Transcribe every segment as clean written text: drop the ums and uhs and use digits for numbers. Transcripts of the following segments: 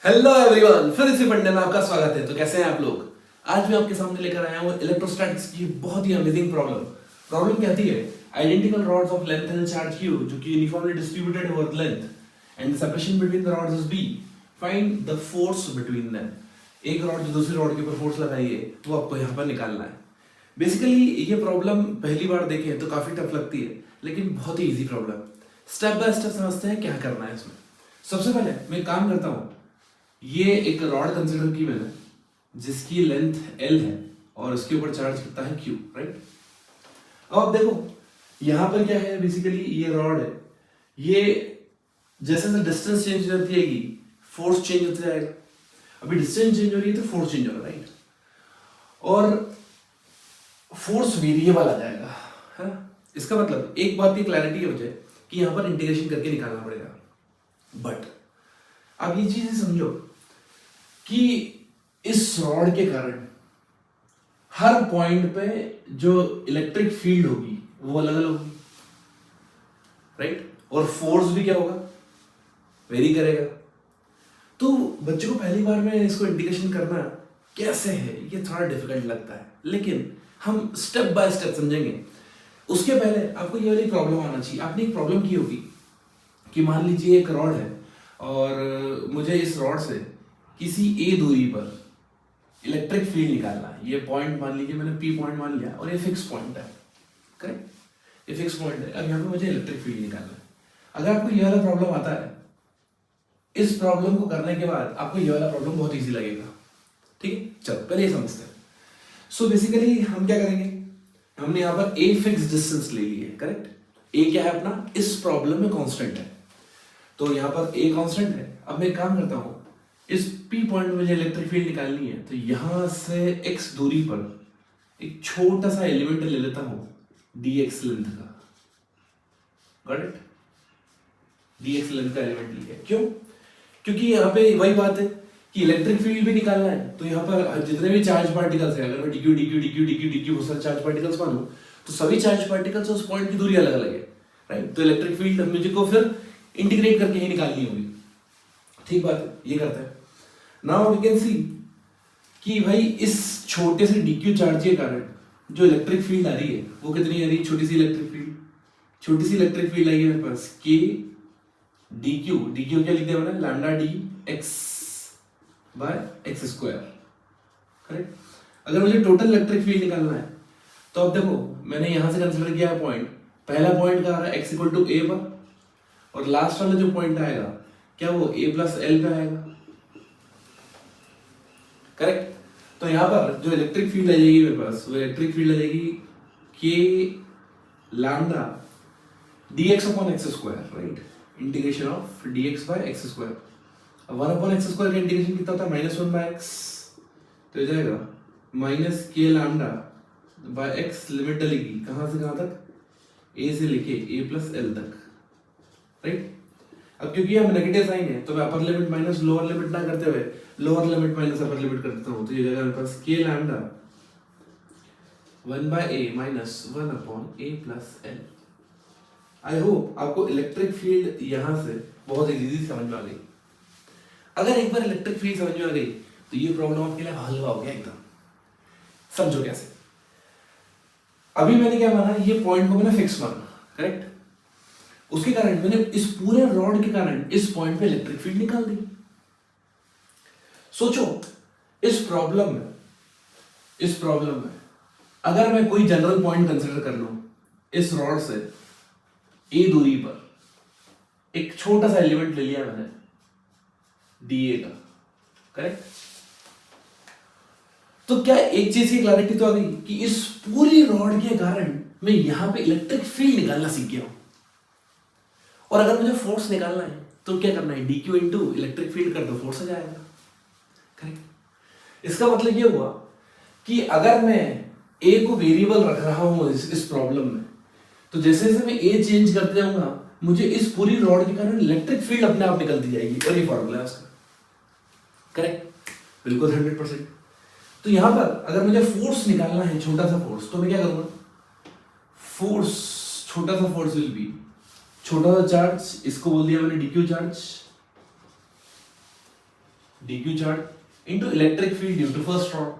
Hello everyone, फिर इसी फंडे में आपका स्वागत है। तो कैसे हैं आप लोग? आज मैं आपके सामने लेकर आया हूँ इलेक्ट्रोस्टैटिक्स की बहुत ही अमेजिंग प्रॉब्लम कहती है identical rods of length and charge q जो कि uniformly distributed over length and the separation between the rods is b, find the force between them. एक रॉड जो दूसरी रॉड के ऊपर फोर्स लगाई है वो आपको यहाँ पर निकालना है। बेसिकली ये प्रॉब्लम पहली बार देखें तो काफी टफ लगती है, लेकिन बहुत ही easy problem. Step by step समझते हैं क्या करना है इसमें। सबसे पहले मैं एक काम करता हूँ, ये एक रॉड कंसिडर की मैंने जिसकी लेंथ L है और उसके ऊपर चार्ज कितना है Q, राइट। अब आप देखो यहां पर क्या है, बेसिकली ये रॉड है, ये जैसे जैसे डिस्टेंस चेंज होती जाएगी फोर्स चेंज होता जाएगा। अभी डिस्टेंस चेंज हो रही है तो फोर्स चेंज हो रहा है, राइट। और फोर्स वेरिएबल आ जाएगा, है ना। इसका मतलब एक बात की क्लैरिटी हो जाए कि यहां पर इंटीग्रेशन करके निकालना पड़ेगा। बट आप ये चीजें समझो कि इस रॉड के कारण हर पॉइंट पे जो इलेक्ट्रिक फील्ड होगी वो अलग अलग होगी, राइट। और फोर्स भी क्या होगा, वेरी करेगा। तो बच्चों को पहली बार में इसको इंटीग्रेशन करना कैसे है ये थोड़ा डिफिकल्ट लगता है, लेकिन हम स्टेप बाय स्टेप समझेंगे। उसके पहले आपको ये वाली प्रॉब्लम आना चाहिए। आपने एक प्रॉब्लम की होगी कि मान लीजिए एक रॉड है और मुझे इस रॉड से किसी ए दूरी पर इलेक्ट्रिक फील्ड निकालना है। ये पॉइंट मान लीजिए मैंने पी पॉइंट मान लिया और ये फिक्स पॉइंट है, करेक्ट। ये फिक्स पॉइंट है। अब यहाँ पे मुझे इलेक्ट्रिक फील्ड निकालना है। अगर आपको ये वाला प्रॉब्लम आता है, इस प्रॉब्लम को करने के बाद आपको ये वाला प्रॉब्लम बहुत इजी लगेगा, ठीक है। चलो पहले ये समझते हैं। सो बेसिकली हम क्या करेंगे, हमने यहाँ पर ए फिक्स डिस्टेंस ले ली है, करेक्ट। ए क्या है अपना, इस प्रॉब्लम में कांस्टेंट है, तो यहाँ पर ए कांस्टेंट है। अब मैं काम करता हूँ, इस पी पॉइंट में मुझे इलेक्ट्रिक फील्ड निकालनी है, तो यहां से एक्स दूरी पर एक छोटा सा एलिमेंट ले लेता हूं dx लेंथ का, गॉट इट। dx लेंथ का एलिमेंट लिया। क्यों? क्योंकि यहाँ पे वही बात है कि इलेक्ट्रिक फील्ड भी निकालना है, तो यहाँ पर जितने भी चार्ज पार्टिकल्स है, अगर मैं dq dq dq dq dq बहुत सारे चार्ज पार्टिकल्स मानूं तो सभी चार्ज पार्टिकल्स उस पॉइंट की दूरी अलग अलग है, राइट। तो इलेक्ट्रिक फील्ड मुझे को फिर इंटीग्रेट करके ही निकालनी होगी, ठीक बात है। ये करते हैं। नाउ वी कैन सी कि भाई इस छोटे से dq चार्ज के कारण जो इलेक्ट्रिक फील्ड आ रही है वो कितनी आ रही है, छोटी सी इलेक्ट्रिक फील्ड आई है मेरे पास k dq क्या लिख दिया मैंने, lambda d x by x square, correct. अगर मुझे टोटल इलेक्ट्रिक फील्ड निकालना है तो अब देखो मैंने यहां से कंसीडर किया है पॉइंट, पहला पॉइंट कहाँ आ रहा है x इक्वल टू a पर, और लास्ट वाला जो पॉइंट आएगा क्या वो a प्लस एल पे आएगा, करेक्ट। तो यहां पर जो इलेक्ट्रिक फील्ड आ जाएगी मेरे पास, वो इलेक्ट्रिक फील्ड आ जाएगी k lambda dx upon x square, right. Integration of dx by x square. अब 1 अपॉन एक्स स्क्वायर का इंटीग्रेशन कितना होता है, -1 बाय x, तो हो जाएगा minus k lambda by x. Limit डलेगी कहां से कहां तक, a से लेके a प्लस एल तक, राइट। अब क्योंकि यहाँ नेगेटिव साइन है तो मैं upper limit minus lower limit ना करते हुए lower limit minus upper limit कर देता हूँ, तो ये जाएगा मेरे पास k lambda 1 by a minus 1 upon a plus L. I hope आपको इलेक्ट्रिक फील्ड यहाँ से बहुत इजीली समझ में आ गई। अगर एक बार इलेक्ट्रिक फील्ड समझ में आ गई तो ये प्रॉब्लम आपके लिए हलवा हो गया एकदम। समझो कैसे। अभी मैंने क्या माना, ये पॉइंट को मैंने फिक्स माना, करेक्ट। उसके कारण मैंने इस पूरे रॉड के कारण इस पॉइंट पे इलेक्ट्रिक फील्ड निकाल दी। सोचो इस प्रॉब्लम में अगर मैं कोई जनरल पॉइंट कंसीडर कर लूं, इस रॉड से ए दूरी पर एक छोटा सा एलिमेंट ले लिया मैंने डीए का, करेक्ट। तो क्या एक चीज की क्लैरिटी तो आ गई कि इस पूरी रॉड के कारण मैं यहां पे इलेक्ट्रिक फील्ड निकालना सीख गया हूं। और अगर मुझे फोर्स निकालना है तो क्या करना है, dq इंटू इलेक्ट्रिक फील्ड कर दो, फोर्स आ जाएगा, करेक्ट। इसका मतलब ये हुआ कि अगर मैं a को वेरिएबल रख रहा हूं इस प्रॉब्लम में, तो जैसे जैसे मैं a चेंज करते जाऊंगा मुझे इस पूरी रॉड के कारण इलेक्ट्रिक फील्ड अपने आप निकलती जाएगी, और ये फॉर्मूला है उसका, करेक्ट, बिल्कुल 100%। तो यहां पर अगर मुझे फोर्स निकालना है, छोटा सा फोर्स, तो मैं क्या करूंगा, छोटा सा फोर्स विल बी छोटा सा चार्ज, इसको बोल दिया मैंने dq charge, dq charge into electric field due to first rod,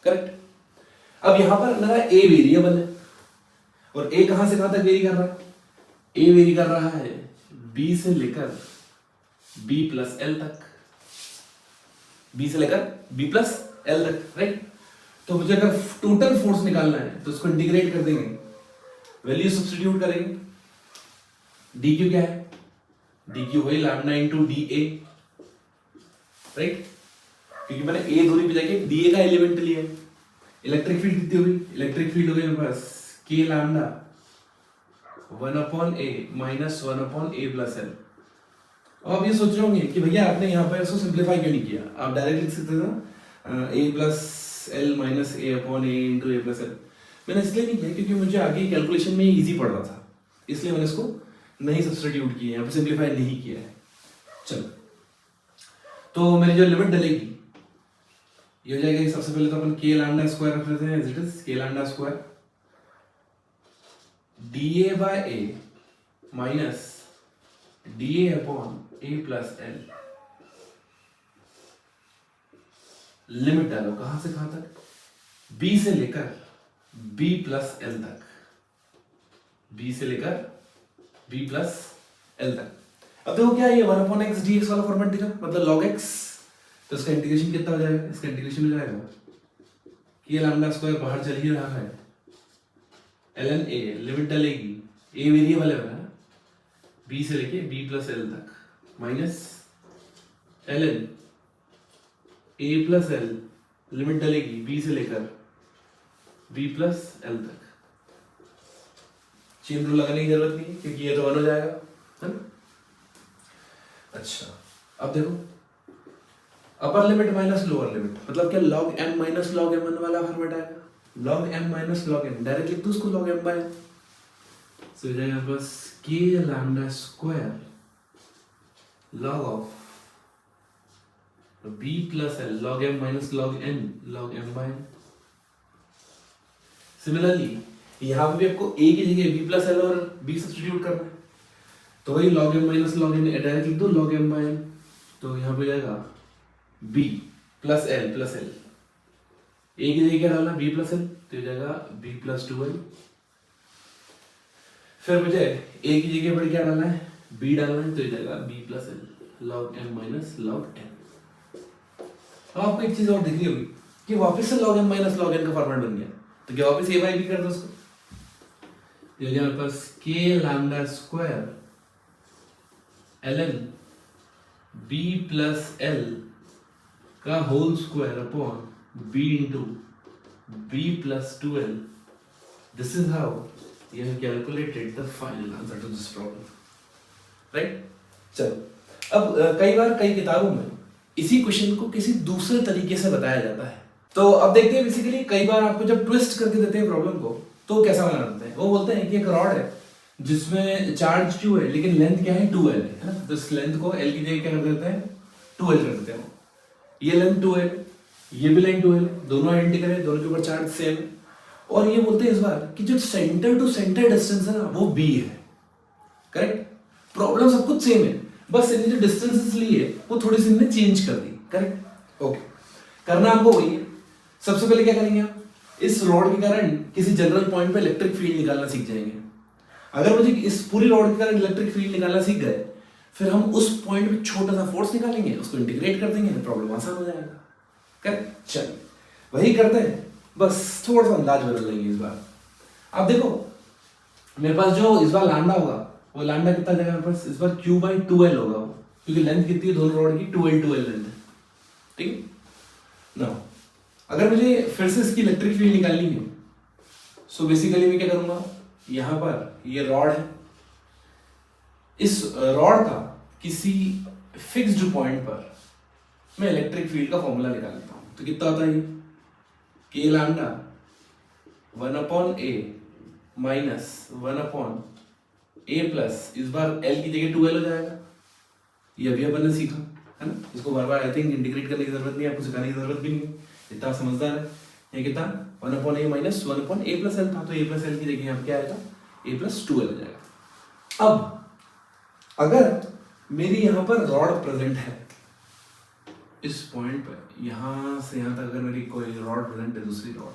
correct. अब यहां पर मेरा a वेरिएबल है और a कहां से कहां तक वेरी कर रहा है, a वेरी कर रहा है b से लेकर b प्लस l तक, b से लेकर b प्लस l तक, राइट। तो मुझे अगर टोटल फोर्स निकालना है तो इसको इंटीग्रेट कर देंगे, वैल्यू सब्स्टिट्यूट करेंगे, dq क्या है, dq वही लैम्डा इनटू dA, राइट, क्योंकि मैंने a दूरी पे जाके dA का एलिमेंट लिया है। इलेक्ट्रिक फील्ड कितनी होगी, इलेक्ट्रिक फील्ड हो गई मेरे पास k lambda 1/a minus 1/a plus l। अब आप ये सोच रहे होंगे कि भैया आपने यहाँ पर इसको सिंप्लीफाई क्यों नहीं किया, आप डायरेक्ट लिख सकते थे ना a plus l minus a upon a into a plus l। मैंने इसलिए नहीं किया क्योंकि मुझे आगे कैलकुलेशन में इजी पड़ रहा था, इसलिए मैंने इसको नहीं सब्स्टिट्यूट किया, यहाँ पर सिंप्लीफाई नहीं किया है। चलो, तो मेरी जो लिमिट डलेगी ये हो जाएगी, सबसे पहले तो अपन के लैम्डा स्क्वायर रख लेते हैं as it is, k lambda square dA by a minus dA upon a plus l। Limit डालो कहां से कहां तक, b से लेकर b प्लस l तक, b से लेकर b प्लस l तक। अब देखो क्या ये 1/x dx वाला फॉर्मेट दिखा, मतलब log x, तो इसका इंटीग्रेशन कितना हो जाएगा, इसका इंटीग्रेशन हो जाएगा कि लैम्डा स्क्वायर बाहर चल ही रहा है, ln a, लिमिट डलेगी, a वेरिएबल है ना, b से लेके b प्लस l तक, minus ln a plus l, limit डलेगी b से लेकर b प्लस l तक। चेन रूल लगाने की जरूरत नहीं है क्योंकि ये तो 1 हो जाएगा, है ना। अच्छा, अब देखो अपर लिमिट माइनस लोअर लिमिट, मतलब क्या log m minus log m1 वाला फॉर्मेट आएगा, log m minus log m, direct लिख दो उसको log m बाय, सो हो जाएगा बस k lambda square log of b plus l, log m minus log n, log m by. Similarly यहाँ पे भी आपको a की जगह b प्लस l और b सब्स्टिट्यूट करना है, तो वही log m minus log n direct लिख दो log m बाय n, तो यहाँ पे जाएगा b plus l plus l, a की जगह क्या डालना b प्लस l, तो हो जाएगा b प्लस 2l। फिर मुझे a की जगह पर क्या डालना है, b डालना है, तो हो जाएगा b plus l log m minus log n। अब आपको एक चीज और दिख रही होगी कि वापस से log m minus log n का फॉर्मेट बन गया, तो क्या वापस a बाई b कर दो उसको, तो हमारे पास k lambda square ln b plus l का whole square upon b into b plus 2l। This is how you have calculated the final answer to this problem, right. चलो, अब कई बार कई किताबों में इसी क्वेश्चन को किसी दूसरे तरीके से बताया जाता है, तो अब देखते हैं बेसिकली कई बार आपको जब ट्विस्ट करके देते हैं प्रॉब्लम को तो कैसा बना देते हैं। वो बोलते हैं कि एक रॉड है जिसमें चार्ज q है लेकिन लेंथ क्या है 2l है ना, तो इस लेंथ को l की जगह क्या कर देते हैं 2l कर देते हैं। ये लेंथ 2l, ये भी लेंथ 2l, दोनों आइडेंटिकल है, दोनों के ऊपर चार्ज सेम है, और ये बोलते हैं इस बार कि जो सेंटर टू सेंटर डिस्टेंस है ना वो b है, करेक्ट। प्रॉब्लम सब कुछ सेम है, बस इन्हें जो डिस्टेंसेस ली है वो थोड़ी सी इन्हें चेंज कर दी, करेक्ट। ओके, करना आपको वही है। सबसे पहले क्या करेंगे आप, इस रॉड के कारण किसी जनरल पॉइंट पे इलेक्ट्रिक फील्ड निकालना सीख जाएंगे। अगर मुझे इस पूरी रॉड के कारण इलेक्ट्रिक फील्ड निकालना सीख गए, फिर हम उस पॉइंट पे छोटा सा फोर्स निकालेंगे, उसको इंटीग्रेट कर देंगे, प्रॉब्लम आसान हो जाएगा, करेक्ट। चलिए वही करते हैं, बस थोड़ा सा अंदाज बदल लेंगे इस बार। आप देखो मेरे पास जो इस बार लैम्डा होगा वो लैम्डा कितना जाएगा मेरे पास, इस बार q बाई 2l होगा वो, क्योंकि लेंथ कितनी है दोनों रॉड की 2l लेंथ है, ठीक है ना। अगर मुझे फिर से इसकी इलेक्ट्रिक फील्ड निकालनी है, सो बेसिकली मैं क्या करूंगा, यहां पर ये रॉड है, इस रॉड का किसी फिक्स्ड पॉइंट पर मैं इलेक्ट्रिक फील्ड का फॉर्मूला निकाल लेता हूं। तो कितना होता है ये, के lambda 1/a minus 1/a plus, इस बार l की जगह 2l हो जाएगा, ये अभी अपन ने सीखा है ना, इसको बार बार आई थिंक इंटीग्रेट करने की जरूरत नहीं है, आपको सिखाने की जरूरत भी नहीं है, इतना समझदार है। ये कितना 1/a minus 1/a plus l था, तो a प्लस l की जगह यहाँ क्या आएगा, a प्लस 2l हो जाएगा। अब अगर मेरी यहाँ पर रॉड प्रेजेंट है इस पॉइंट पर, यहां से यहां तक अगर मेरी कोई रॉड प्रेजेंट है, दूसरी रॉड,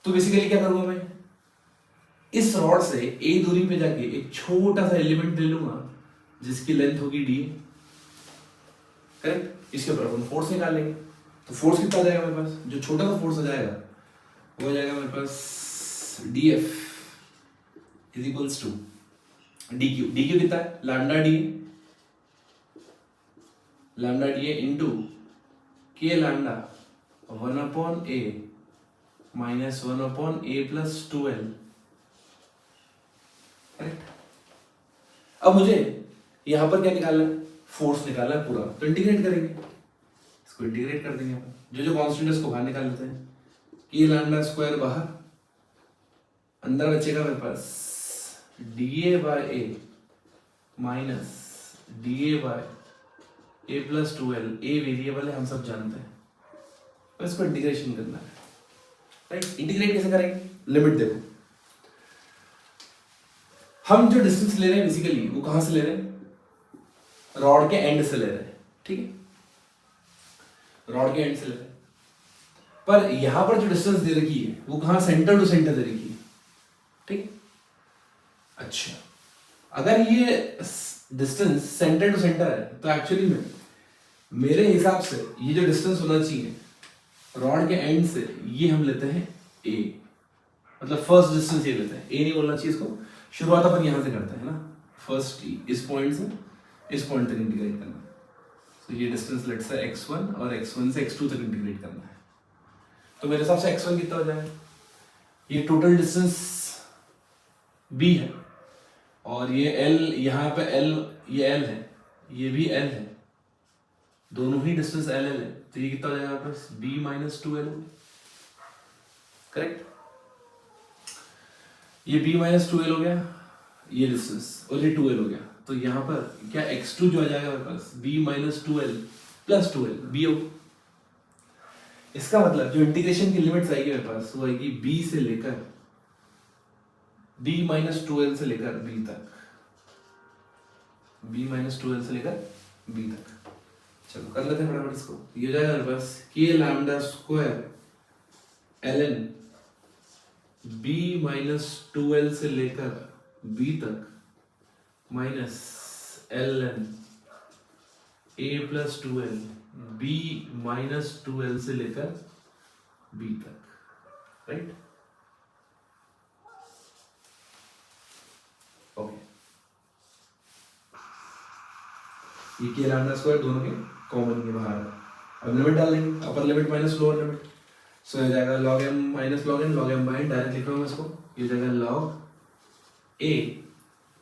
तो बेसिकली क्या करूंगा मैं, इस रॉड से ए दूरी पे जाके एक छोटा सा एलिमेंट ले लूंगा जिसकी लेंथ होगी डी, करेक्ट। इसके ऊपर हम फोर्स निकाल लेंगे, तो फोर्स कितना आ जाएगा मेरे पास, जो छोटा सा फोर्स आ जाएगा वो आ जाएगा मेरे पास D F is equals to D Q. D Q कितना है, lambda D into K lambda 1/a minus 1/a plus 2l, correct. अब मुझे यहां पर क्या निकालना है, फोर्स निकालना है पूरा, तो इंटीग्रेट करेंगे, इसको इंटीग्रेट कर देंगे अपन, जो कांस्टेंट है उसको बाहर निकाल लेते हैं, के लैम्डा स्क्वायर बाहर, अंदर बचेगा मेरे पास dA by a minus dA by a plus 2l, a variable है हम सब जानते हैं, तो इसको इंटीग्रेशन करना है, राइट। इंटीग्रेट कैसे करेंगे, लिमिट देखो, हम जो डिस्टेंस ले रहे हैं बेसिकली वो कहां से ले रहे हैं, रॉड के एंड से ले रहे हैं, ठीक है, रॉड के एंड से ले रहे हैं, पर यहां पर जो डिस्टेंस दे रखी है वो कहां, सेंटर टू सेंटर दे रखी है, ठीक। अच्छा, अगर ये डिस्टेंस सेंटर टू सेंटर है तो एक्चुअली में मेरे हिसाब से ये जो डिस्टेंस होना चाहिए रॉड के एंड से, ये हम लेते हैं a, मतलब फर्स्ट डिस्टेंस ये लेते हैं, a नहीं बोलना चाहिए इसको, शुरुआत अपन यहां से करते हैं ना, फर्स्ट इस पॉइंट से इस पॉइंट तक इंटीग्रेट करना है, तो ये डिस्टेंस लेट्स से x1 और x1 से x2 तक इंटीग्रेट करना है, तो मेरे हिसाब से x1 कितना हो जाएगा, ये टोटल डिस्टेंस b है, और ये l, यहाँ पे l, ये l है, ये भी l है, दोनों ही डिस्टेंस l है, तो ये कितना हो जाएगा बस b माइनस 2l, करेक्ट। ये b माइनस 2l हो गया ये डिस्टेंस, और ये 2l हो गया, तो यहाँ पर क्या x2 जो आ जाएगा मेरे पास b minus 2l plus 2l b हो, इसका मतलब जो इंटीग्रेशन की लिमिट्स आएगी मेरे पास वो आएगी b से लेकर b माइनस 2l से लेकर b तक, b माइनस 2l से लेकर b तक। चलो कर लेते हैं फटाफट इसको, ये हो जाएगा मेरे पास k lambda square ln b minus 2l से लेकर b तक minus ln a plus 2l b minus 2l से लेकर b तक, राइट। ओके, ये के लैम्डा स्क्वायर दोनों के कॉमन के बाहर है, अब लिमिट डाल देंगे, upper limit minus lower limit, so हो जाएगा log m minus log n, log m by direct लिख रहा हूँ इसको, ये हो जाएगा log a,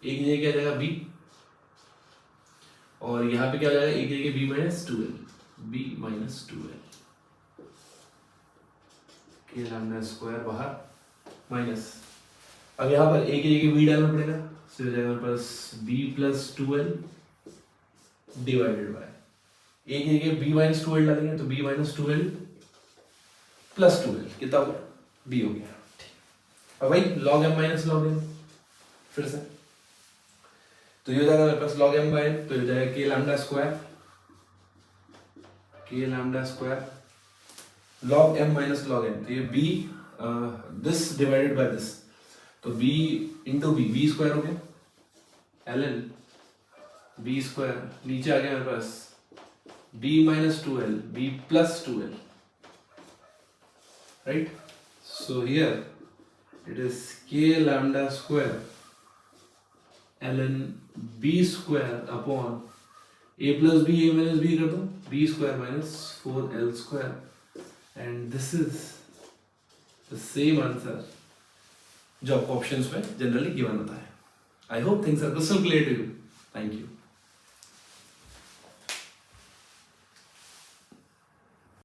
एक जगह क्या जाएगा b, और यहाँ पे क्या हो जाएगा एक जगह b minus 2l, b minus 2l, के लैम्डा स्क्वायर बाहर माइनस, अब यहाँ पर एक जगह b डालना पड़ेगा, सो हो जाएगा मेरे पास b plus 2l divided by, एक जगह b माइनस 2l डालेंगे तो b minus 2l plus 2l कितना हो गया, b हो गया, अब भाई log m minus log n फिर से, तो ये हो जाएगा मेरे पास log m बाय n, तो हो जाएगा k lambda square log m minus log n, तो ये b this divided by this, तो b इंटू b स्क्वायर हो गया ln b स्क्वायर, नीचे आ गया मेरे पास b minus 2l b plus 2l, right, so here it is k lambda square ln b square upon a plus b, a minus b कर दो, b square minus 4l square, and this is the same answer जो आपको options में generally given होता है। I hope things are crystal clear to you. Thank you.